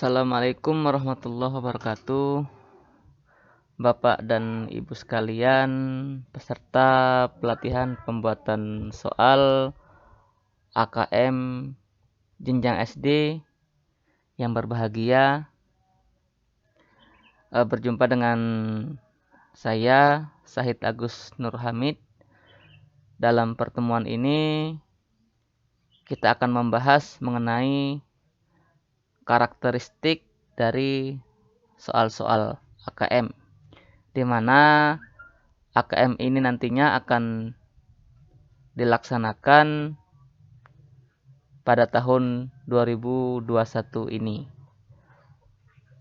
Assalamualaikum warahmatullahi wabarakatuh. Bapak dan Ibu sekalian, peserta pelatihan pembuatan soal AKM jenjang SD yang berbahagia, berjumpa dengan saya Syahid Agus Nur Hamid. Dalam pertemuan ini kita akan membahas mengenai karakteristik dari soal-soal AKM, di mana AKM ini nantinya akan dilaksanakan pada tahun 2021 ini.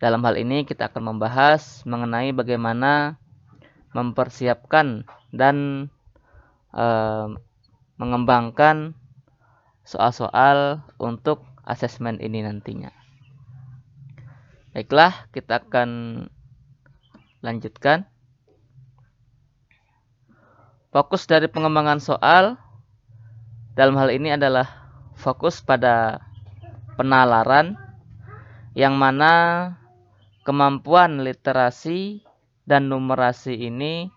Dalam hal ini kita akan membahas mengenai bagaimana mempersiapkan dan mengembangkan soal-soal untuk asesmen ini nantinya. Baiklah, kita akan lanjutkan. Fokus dari pengembangan soal dalam hal ini adalah fokus pada penalaran, yang mana kemampuan literasi dan numerasi ini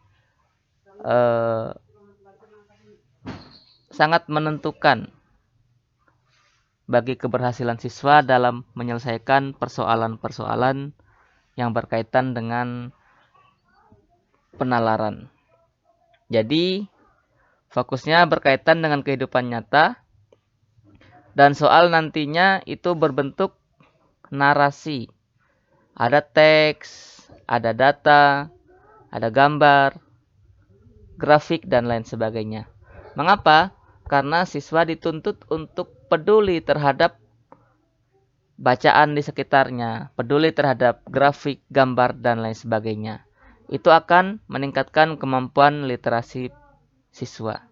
sangat menentukan bagi keberhasilan siswa dalam menyelesaikan persoalan-persoalan yang berkaitan dengan penalaran. Jadi, fokusnya berkaitan dengan kehidupan nyata, dan soal nantinya itu berbentuk narasi. Ada teks, ada data, ada gambar, grafik, dan lain sebagainya. Mengapa? Karena siswa dituntut untuk peduli terhadap bacaan di sekitarnya, peduli terhadap grafik, gambar, dan lain sebagainya. Itu akan meningkatkan kemampuan literasi siswa.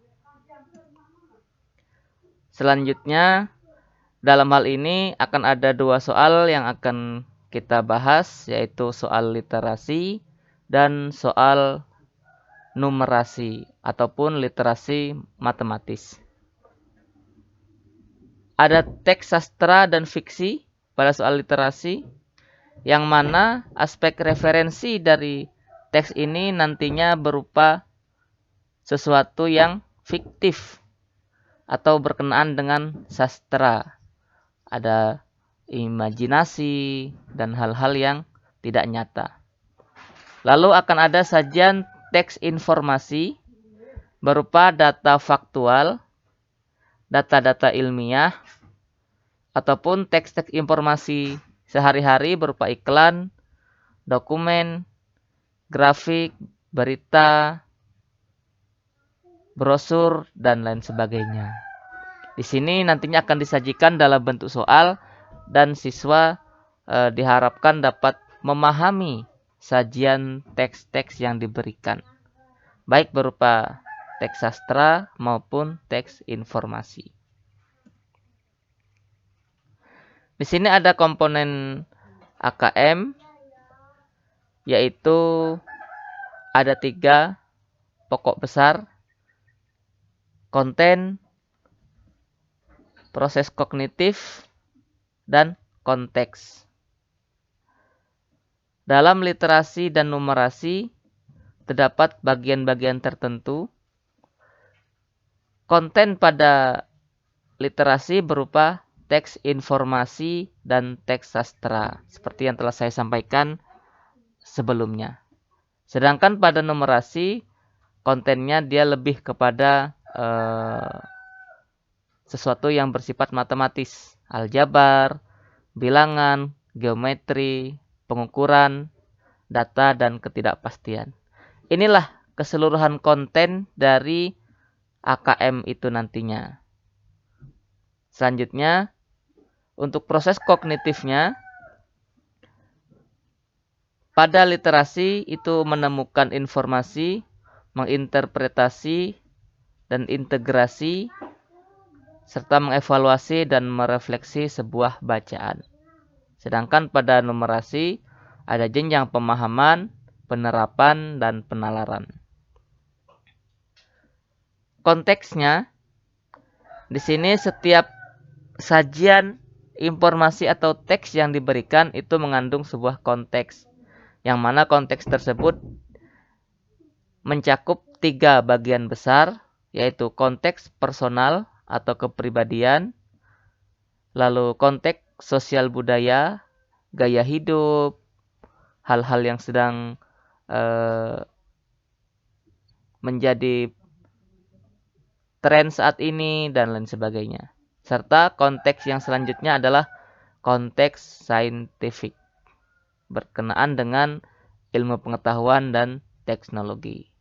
Selanjutnya, dalam hal ini akan ada dua soal yang akan kita bahas, yaitu soal literasi dan soal numerasi ataupun literasi matematis. Ada teks sastra dan fiksi pada soal literasi, yang mana aspek referensi dari teks ini nantinya berupa sesuatu yang fiktif atau berkenaan dengan sastra. Ada imajinasi dan hal-hal yang tidak nyata. Lalu akan ada sajian teks informasi berupa data faktual, data-data ilmiah, ataupun teks-teks informasi sehari-hari berupa iklan, dokumen, grafik, berita, brosur, dan lain sebagainya. Di sini nantinya akan disajikan dalam bentuk soal, dan siswa diharapkan dapat memahami sajian teks-teks yang diberikan, baik berupa teks sastra maupun teks informasi. Di sini ada komponen AKM, yaitu ada 3 pokok besar: konten, proses kognitif, dan konteks. Dalam literasi dan numerasi terdapat bagian-bagian tertentu. Konten pada literasi berupa teks informasi dan teks sastra, seperti yang telah saya sampaikan sebelumnya. Sedangkan pada numerasi, kontennya dia lebih kepada sesuatu yang bersifat matematis, aljabar, bilangan, geometri, pengukuran, data, dan ketidakpastian. Inilah keseluruhan konten dari AKM itu nantinya. Selanjutnya, untuk proses kognitifnya, pada literasi itu menemukan informasi, menginterpretasi, dan integrasi, serta mengevaluasi dan merefleksi sebuah bacaan. Sedangkan pada numerasi ada jenjang pemahaman, penerapan, dan penalaran. Konteksnya, di sini setiap sajian informasi atau teks yang diberikan itu mengandung sebuah konteks, yang mana konteks tersebut mencakup 3 bagian besar, yaitu konteks personal atau kepribadian, lalu konteks sosial budaya, gaya hidup, hal-hal yang sedang menjadi tren saat ini, dan lain sebagainya. Serta konteks yang selanjutnya adalah konteks saintifik, berkenaan dengan ilmu pengetahuan dan teknologi.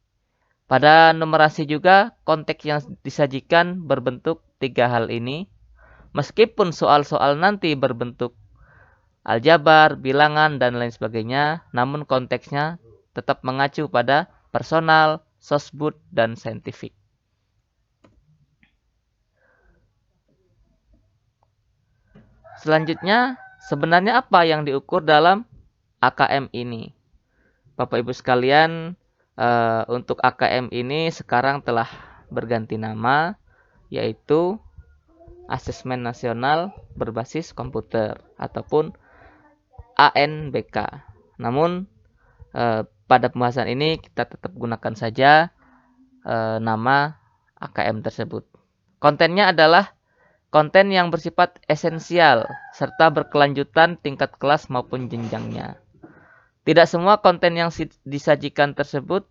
Pada numerasi juga, konteks yang disajikan berbentuk 3 hal ini. Meskipun soal-soal nanti berbentuk aljabar, bilangan, dan lain sebagainya, namun konteksnya tetap mengacu pada personal, sosbud, dan saintifik. Selanjutnya, sebenarnya apa yang diukur dalam AKM ini? Bapak Ibu sekalian, untuk AKM ini sekarang telah berganti nama, yaitu Asesmen Nasional Berbasis Komputer ataupun ANBK. Namun pada pembahasan ini kita tetap gunakan saja nama AKM tersebut. Kontennya adalah konten yang bersifat esensial serta berkelanjutan tingkat kelas maupun jenjangnya. Tidak semua konten yang disajikan tersebut,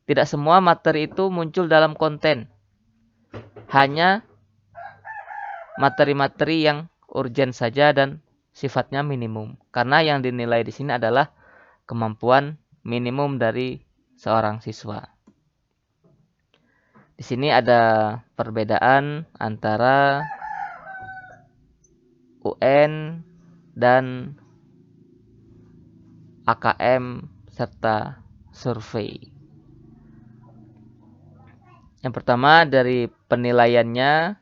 tidak semua materi itu muncul dalam konten. Hanya materi-materi yang urgen saja dan sifatnya minimum. Karena yang dinilai di sini adalah kemampuan minimum dari seorang siswa. Di sini ada perbedaan antara UN dan AKM serta survei. Yang pertama dari penilaiannya,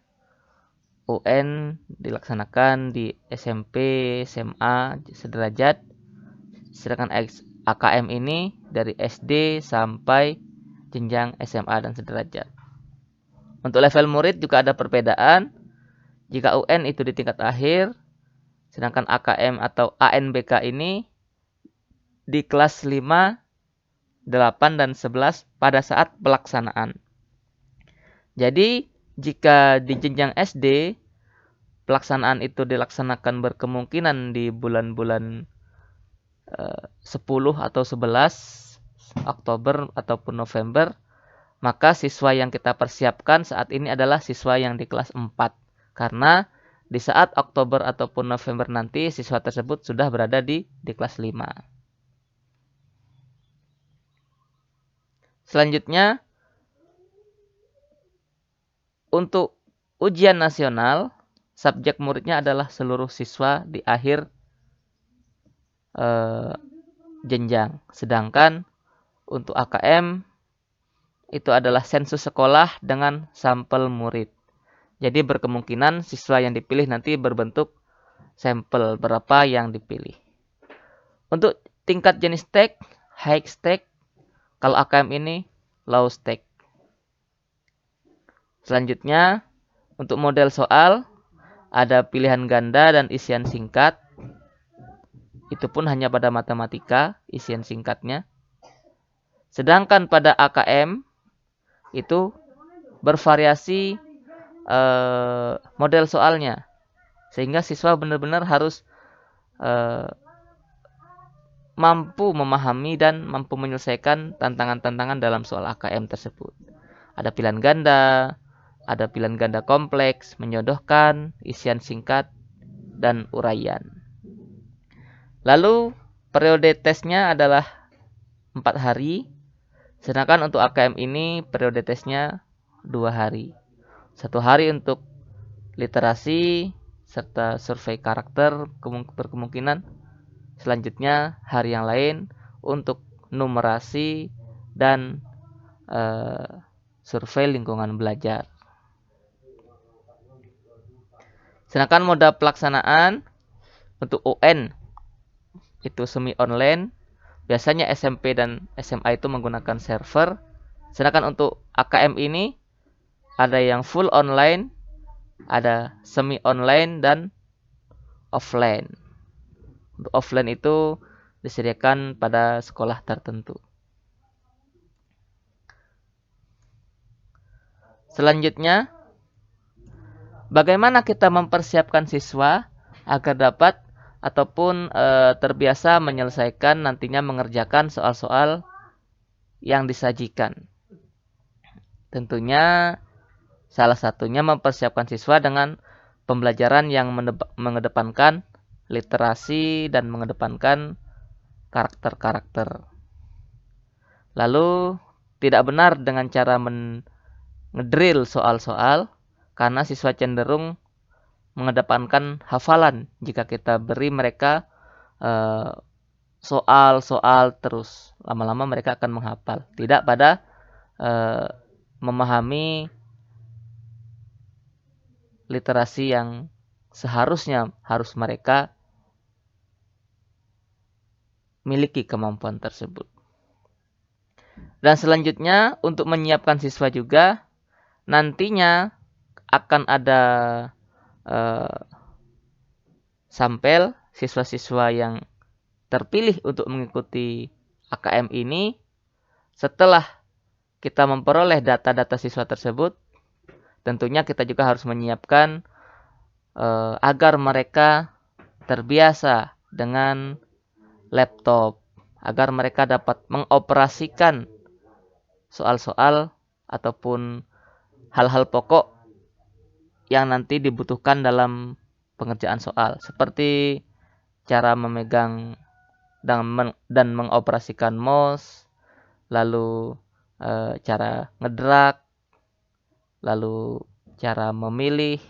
UN dilaksanakan di SMP, SMA sederajat, sedangkan AKM ini dari SD sampai jenjang SMA dan sederajat. Untuk level murid juga ada perbedaan. Jika UN itu di tingkat akhir, sedangkan AKM atau ANBK ini di kelas 5, 8, dan 11 pada saat pelaksanaan. Jadi, jika di jenjang SD, pelaksanaan itu dilaksanakan berkemungkinan di bulan-bulan 10 atau 11 Oktober ataupun November, maka siswa yang kita persiapkan saat ini adalah siswa yang di kelas 4. Karena di saat Oktober ataupun November nanti, siswa tersebut sudah berada di kelas 5. Selanjutnya, untuk ujian nasional, subjek muridnya adalah seluruh siswa di akhir jenjang. Sedangkan untuk AKM, itu adalah sensus sekolah dengan sampel murid. Jadi berkemungkinan siswa yang dipilih nanti berbentuk sampel berapa yang dipilih. Untuk tingkat jenis stack, high stack. Kalau AKM ini low stack. Selanjutnya, untuk model soal, ada pilihan ganda dan isian singkat. Itu pun hanya pada matematika, isian singkatnya. Sedangkan pada AKM, itu bervariasi model soalnya. Sehingga siswa benar-benar harus mampu memahami dan mampu menyelesaikan tantangan-tantangan dalam soal AKM tersebut. Ada pilihan ganda, ada pilihan ganda kompleks, menyodohkan, isian singkat, dan uraian. Lalu periode tesnya adalah 4 hari. Sedangkan untuk AKM ini periode tesnya 2 hari. 1 hari untuk literasi serta survei karakter berkemungkinan. Selanjutnya hari yang lain untuk numerasi dan survei lingkungan belajar. Sedangkan moda pelaksanaan untuk UN itu semi online. Biasanya SMP dan SMA itu menggunakan server. Sedangkan untuk AKM ini ada yang full online ada semi online dan offline. Untuk offline itu disediakan pada sekolah tertentu. Selanjutnya, bagaimana kita mempersiapkan siswa agar dapat ataupun terbiasa menyelesaikan nantinya mengerjakan soal-soal yang disajikan. Tentunya salah satunya mempersiapkan siswa dengan pembelajaran yang mengedepankan literasi dan mengedepankan karakter-karakter. Lalu tidak benar dengan cara ngedrill soal-soal karena siswa cenderung mengedepankan hafalan jika kita beri mereka soal-soal terus. Lama-lama mereka akan menghafal. Tidak pada memahami literasi yang seharusnya harus mereka miliki kemampuan tersebut. Dan selanjutnya untuk menyiapkan siswa juga nantinya akan ada sampel siswa-siswa yang terpilih untuk mengikuti AKM ini. Setelah kita memperoleh data-data siswa tersebut, tentunya kita juga harus menyiapkan agar mereka terbiasa dengan laptop, agar mereka dapat mengoperasikan soal-soal ataupun hal-hal pokok yang nanti dibutuhkan dalam pengerjaan soal, seperti cara memegang dan mengoperasikan mouse, lalu cara ngedrag, lalu cara memilih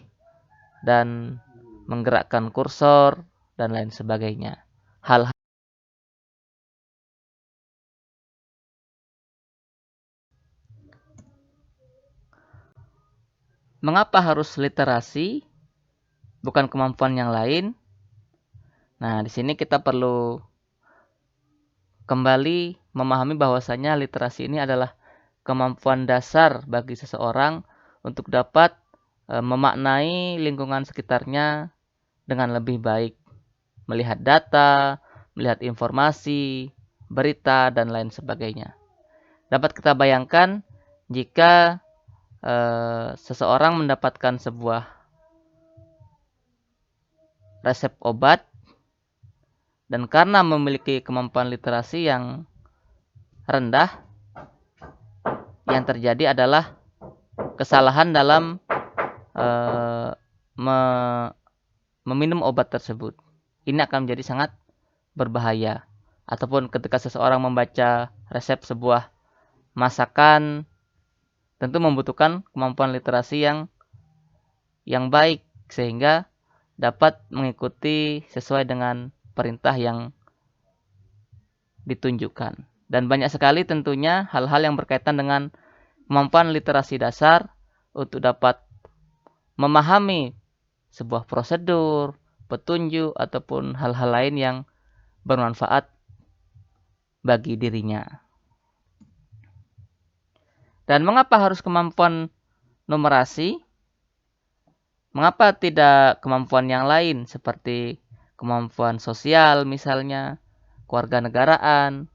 dan menggerakkan kursor dan lain sebagainya. Hal-hal mengapa harus literasi bukan kemampuan yang lain? Nah, di sini kita perlu kembali memahami bahwasanya literasi ini adalah kemampuan dasar bagi seseorang untuk dapat memaknai lingkungan sekitarnya dengan lebih baik, melihat data, melihat informasi, berita, dan lain sebagainya. Dapat kita bayangkan jika seseorang mendapatkan sebuah resep obat dan karena memiliki kemampuan literasi yang rendah, yang terjadi adalah kesalahan dalam meminum obat tersebut. Ini akan menjadi sangat berbahaya. Ataupun ketika seseorang membaca resep sebuah masakan, tentu membutuhkan kemampuan literasi yang baik sehingga dapat mengikuti sesuai dengan perintah yang ditunjukkan. Dan banyak sekali tentunya hal-hal yang berkaitan dengan kemampuan literasi dasar untuk dapat memahami sebuah prosedur, petunjuk, ataupun hal-hal lain yang bermanfaat bagi dirinya. Dan mengapa harus kemampuan numerasi? Mengapa tidak kemampuan yang lain seperti kemampuan sosial misalnya, kewarganegaraan,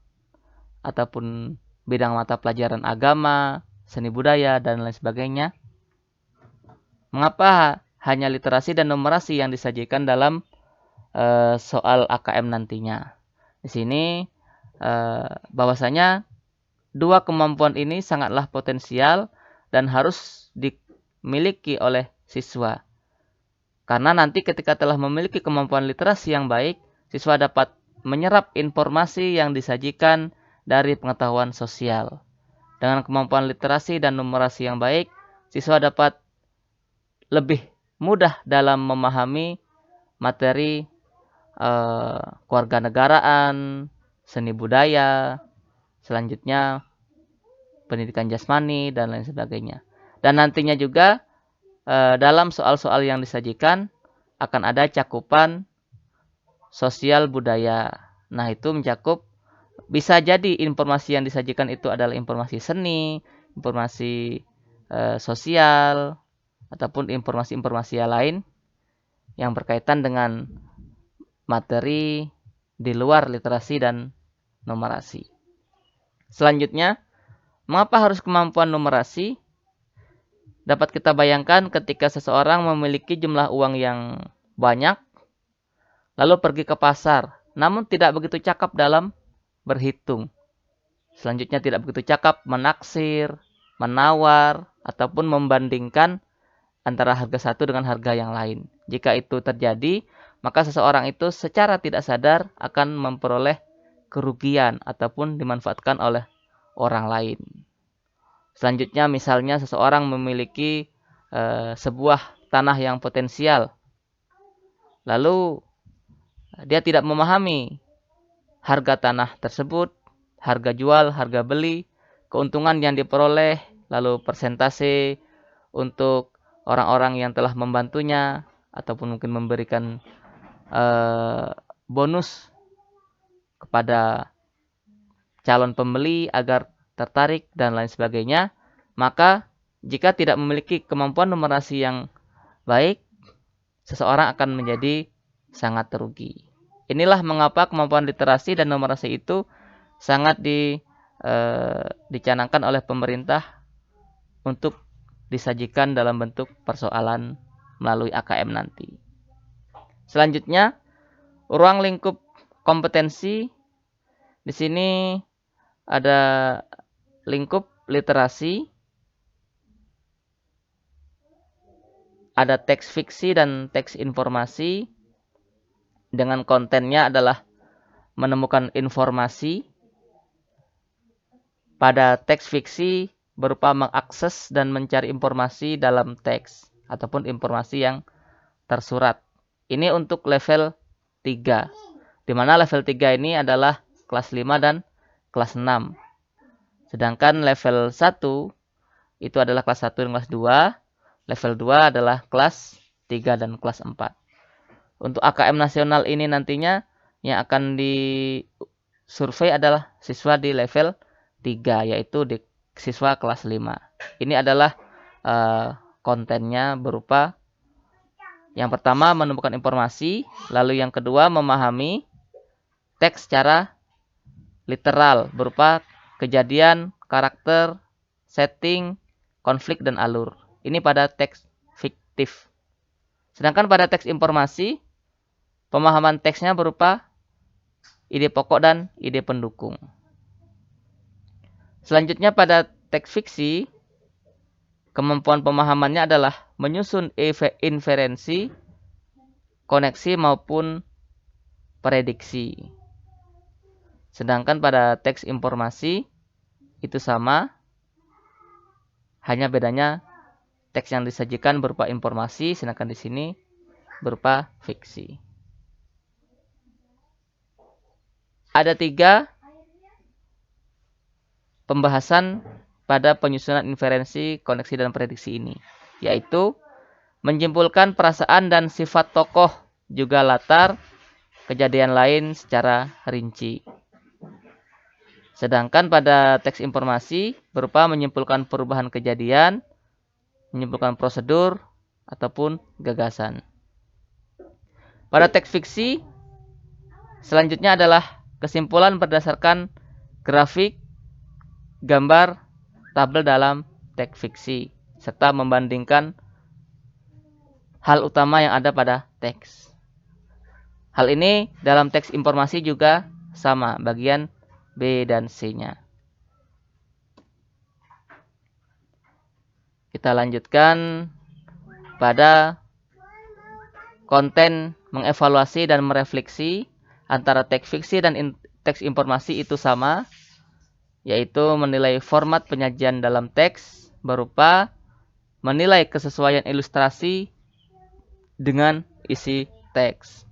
ataupun bidang mata pelajaran agama, seni budaya, dan lain sebagainya? Mengapa hanya literasi dan numerasi yang disajikan dalam soal AKM nantinya? Di sini bahwasanya dua kemampuan ini sangatlah potensial dan harus dimiliki oleh siswa. Karena nanti ketika telah memiliki kemampuan literasi yang baik, siswa dapat menyerap informasi yang disajikan dari pengetahuan sosial. Dengan kemampuan literasi dan numerasi yang baik, siswa dapat lebih mudah dalam memahami materi kewarganegaraan, seni budaya, selanjutnya pendidikan jasmani, dan lain sebagainya. Dan nantinya juga dalam soal-soal yang disajikan akan ada cakupan sosial budaya. Nah, itu mencakup bisa jadi informasi yang disajikan itu adalah informasi seni, informasi sosial, ataupun informasi-informasi lain yang berkaitan dengan materi di luar literasi dan numerasi. Selanjutnya, mengapa harus kemampuan numerasi? Dapat kita bayangkan ketika seseorang memiliki jumlah uang yang banyak, lalu pergi ke pasar, namun tidak begitu cakap dalam berhitung. Selanjutnya tidak begitu cakap menaksir, menawar, ataupun membandingkan antara harga satu dengan harga yang lain. Jika itu terjadi, maka seseorang itu secara tidak sadar akan memperoleh kerugian ataupun dimanfaatkan oleh orang lain. Selanjutnya misalnya seseorang memiliki sebuah tanah yang potensial. Lalu dia tidak memahami harga tanah tersebut, harga jual, harga beli, keuntungan yang diperoleh, lalu persentase untuk orang-orang yang telah membantunya ataupun mungkin memberikan bonus kepada calon pembeli agar tertarik dan lain sebagainya, maka jika tidak memiliki kemampuan numerasi yang baik, seseorang akan menjadi sangat rugi. Inilah mengapa kemampuan literasi dan numerasi itu sangat dicanangkan oleh pemerintah untuk disajikan dalam bentuk persoalan melalui AKM nanti. Selanjutnya, ruang lingkup kompetensi. Di sini ada lingkup literasi, ada teks fiksi dan teks informasi dengan kontennya adalah menemukan informasi. Pada teks fiksi berupa mengakses dan mencari informasi dalam teks ataupun informasi yang tersurat. Ini untuk level 3. Di mana level 3 ini adalah kelas 5 dan kelas 6. Sedangkan level 1 itu adalah kelas 1 dan kelas 2. Level 2 adalah kelas 3 dan kelas 4. Untuk AKM nasional ini nantinya yang akan disurvei adalah siswa di level 3, yaitu di siswa kelas 5. Ini adalah kontennya berupa yang pertama menemukan informasi, lalu yang kedua memahami teks secara literal berupa kejadian, karakter, setting, konflik, dan alur. Ini pada teks fiktif. Sedangkan pada teks informasi, pemahaman teksnya berupa ide pokok dan ide pendukung. Selanjutnya pada teks fiksi, kemampuan pemahamannya adalah menyusun inferensi, koneksi maupun prediksi. Sedangkan pada teks informasi itu sama, hanya bedanya teks yang disajikan berupa informasi, sedangkan di sini berupa fiksi. Ada 3 pembahasan pada penyusunan inferensi, koneksi, dan prediksi ini, yaitu menyimpulkan perasaan dan sifat tokoh, juga latar kejadian lain secara rinci. Sedangkan pada teks informasi berupa menyimpulkan perubahan kejadian, menyimpulkan prosedur, ataupun gagasan. Pada teks fiksi, selanjutnya adalah kesimpulan berdasarkan grafik, gambar, tabel dalam teks fiksi, serta membandingkan hal utama yang ada pada teks. Hal ini dalam teks informasi juga sama, bagian B dan C-nya. Kita lanjutkan pada konten mengevaluasi dan merefleksi antara teks fiksi dan teks informasi itu sama, yaitu menilai format penyajian dalam teks berupa menilai kesesuaian ilustrasi dengan isi teks.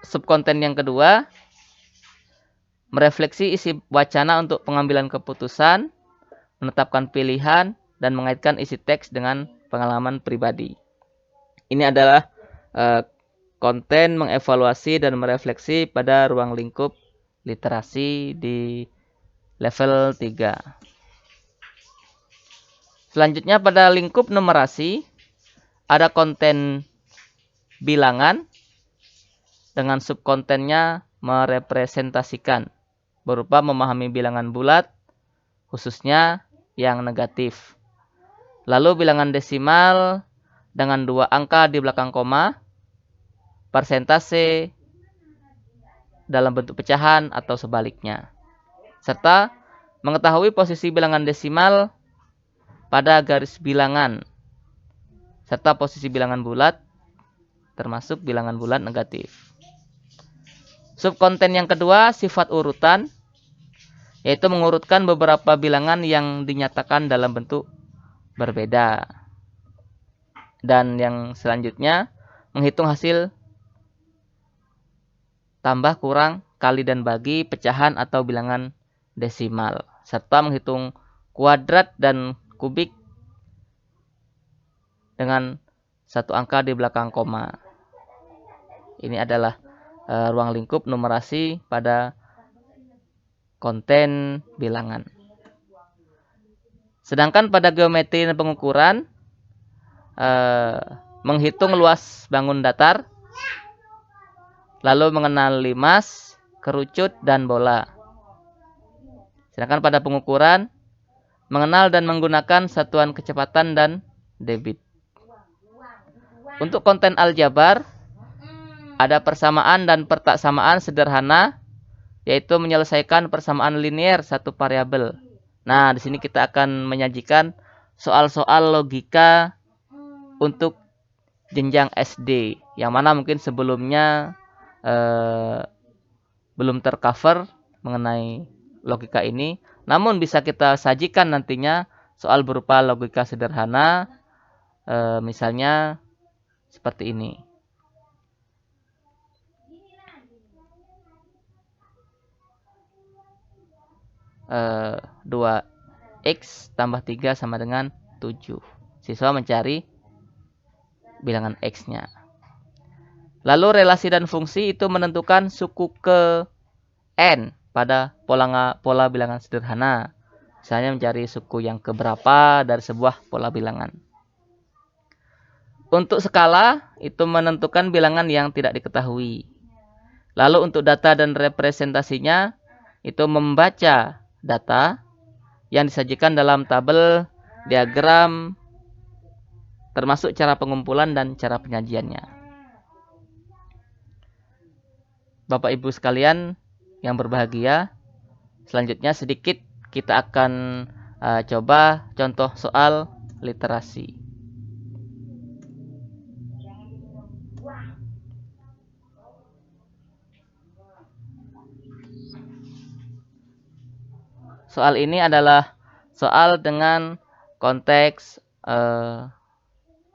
Subkonten yang kedua, merefleksi isi wacana untuk pengambilan keputusan, menetapkan pilihan, dan mengaitkan isi teks dengan pengalaman pribadi. Ini adalah konten mengevaluasi dan merefleksi pada ruang lingkup literasi di level 3. Selanjutnya pada lingkup numerasi ada konten bilangan dengan subkontennya merepresentasikan berupa memahami bilangan bulat khususnya yang negatif. Lalu bilangan desimal dengan 2 angka di belakang koma, persentase dalam bentuk pecahan atau sebaliknya. Serta mengetahui posisi bilangan desimal pada garis bilangan serta posisi bilangan bulat termasuk bilangan bulat negatif. Subkonten yang kedua sifat urutan, yaitu mengurutkan beberapa bilangan yang dinyatakan dalam bentuk berbeda. Dan yang selanjutnya menghitung hasil tambah, kurang, kali dan bagi, pecahan atau bilangan desimal, serta menghitung kuadrat dan kubik dengan 1 angka di belakang koma. Ini adalah ruang lingkup numerasi pada konten bilangan. Sedangkan pada geometri dan pengukuran, menghitung luas bangun datar, lalu mengenal limas, kerucut, dan bola. Sedangkan pada pengukuran, mengenal dan menggunakan satuan kecepatan dan debit. Untuk konten aljabar, ada persamaan dan pertaksamaan sederhana, yaitu menyelesaikan persamaan linear satu variabel. Nah, di sini kita akan menyajikan soal-soal logika untuk jenjang SD, yang mana mungkin sebelumnya belum tercover mengenai logika ini. Namun bisa kita sajikan nantinya soal berupa logika sederhana, misalnya seperti ini. Uh, 2x tambah 3 sama dengan 7. Siswa mencari bilangan x-nya. Lalu relasi dan fungsi itu menentukan suku ke n pada pola bilangan sederhana. Misalnya mencari suku yang keberapa dari sebuah pola bilangan. Untuk skala itu menentukan bilangan yang tidak diketahui. Lalu untuk data dan representasinya itu membaca data yang disajikan dalam tabel, diagram, termasuk cara pengumpulan dan cara penyajiannya. Bapak Ibu sekalian yang berbahagia, selanjutnya sedikit kita akan coba contoh soal literasi. Soal ini adalah soal dengan konteks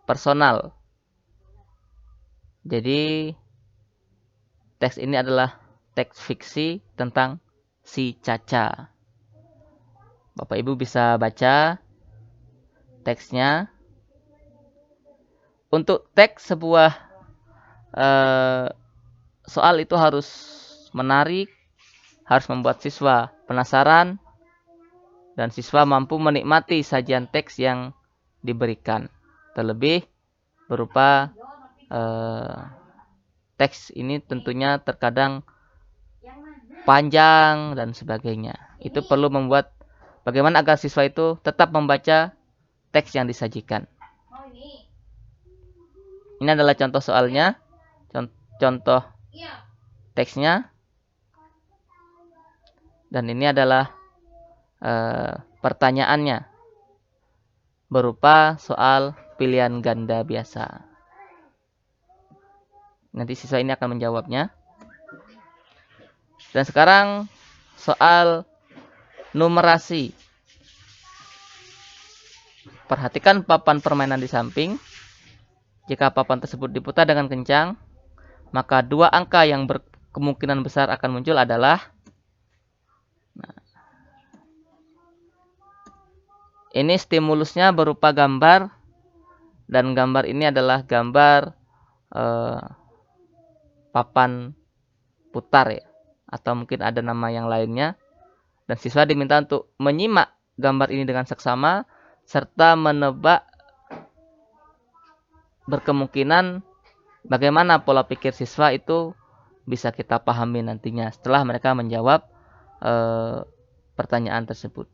personal. Jadi teks ini adalah teks fiksi tentang si Caca. Bapak Ibu bisa baca teksnya. Untuk teks sebuah soal itu harus menarik, harus membuat siswa penasaran, dan siswa mampu menikmati sajian teks yang diberikan. Terlebih berupa teks ini tentunya terkadang panjang dan sebagainya. Itu perlu membuat bagaimana agar siswa itu tetap membaca teks yang disajikan. Ini adalah contoh soalnya, contoh teksnya, dan ini adalah pertanyaannya berupa soal pilihan ganda biasa. Nanti siswa ini akan menjawabnya. Dan sekarang soal numerasi. Perhatikan papan permainan di samping. Jika papan tersebut diputar dengan kencang, maka 2 angka yang berkemungkinan besar akan muncul adalah ini stimulusnya berupa gambar, dan gambar ini adalah gambar papan putar ya, atau mungkin ada nama yang lainnya. Dan siswa diminta untuk menyimak gambar ini dengan seksama serta menebak berkemungkinan bagaimana pola pikir siswa itu bisa kita pahami nantinya setelah mereka menjawab pertanyaan tersebut.